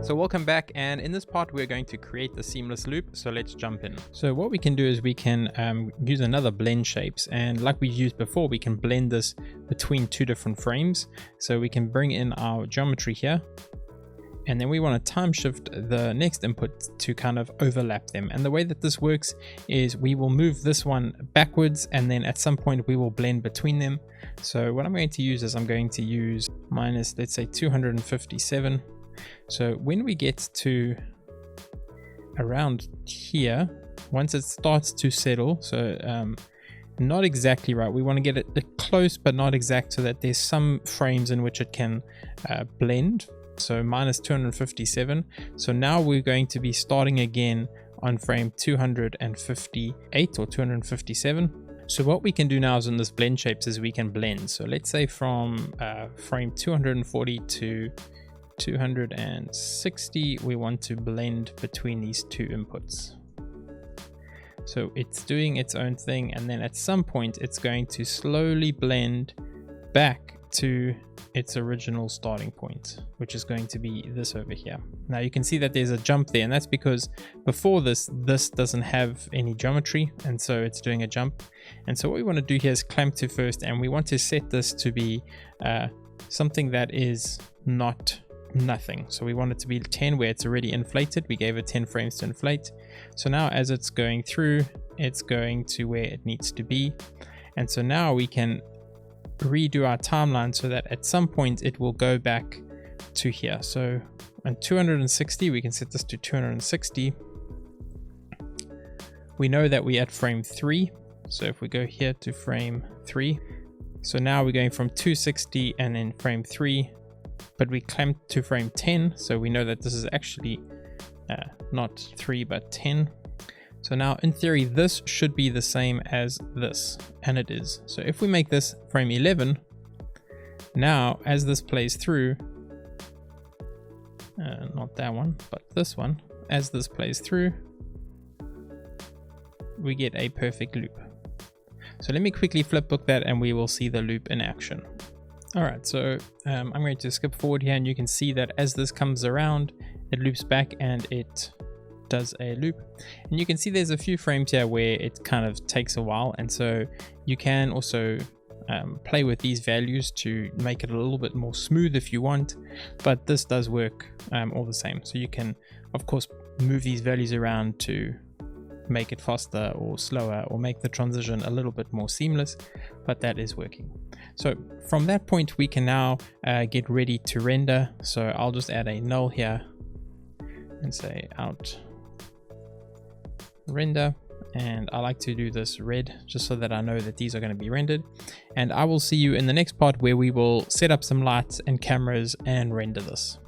So welcome back, and in this part we're going to create the seamless loop, so let's jump in. So what we can do is we can use another blend shapes, and like we used before, we can blend this between two different frames. So we can bring in our geometry here, and then we want to time shift the next input to kind of overlap them. And the way that this works is we will move this one backwards, and then at some point we will blend between them. So what I'm going to use is I'm going to use minus, let's say 257. So when we get to around here, once it starts to settle, so not exactly right, we want to get it close but not exact, so that there's some frames in which it can blend. So minus 257. So now we're going to be starting again on frame 258 or 257. So what we can do now is in this blend shapes is we can blend. So let's say from frame 240 to 260, we want to blend between these two inputs. So it's doing its own thing, and then at some point it's going to slowly blend back to its original starting point, which is going to be this over here. Now you can see that there's a jump there, and that's because before this doesn't have any geometry, and so it's doing a jump. And so what we want to do here is clamp to first, and we want to set this to be something that is not nothing. So we want it to be 10 where it's already inflated. We gave it 10 frames to inflate. So now as it's going through, it's going to where it needs to be. And so now we can redo our timeline so that at some point it will go back to here. So on 260, we can set this to 260. We know that we're at frame 3. So if we go here to frame 3, so now we're going from 260 and then frame 3, but we clamped to frame 10, so we know that this is actually not 3 but 10. So now in theory this should be the same as this, and it is. So if we make this frame 11, now as this plays through, not that one but this one, as this plays through, we get a perfect loop. So let me quickly flipbook that and we will see the loop in action. Alright, so I'm going to skip forward here, and you can see that as this comes around, it loops back and it does a loop. And you can see there's a few frames here where it kind of takes a while, and so you can also play with these values to make it a little bit more smooth if you want, but this does work all the same. So you can of course move these values around to make it faster or slower, or make the transition a little bit more seamless, but that is working. So from that point we can now get ready to render. So I'll just add a null here and say out render, and I like to do this red just so that I know that these are going to be rendered. And I will see you in the next part where we will set up some lights and cameras and render this.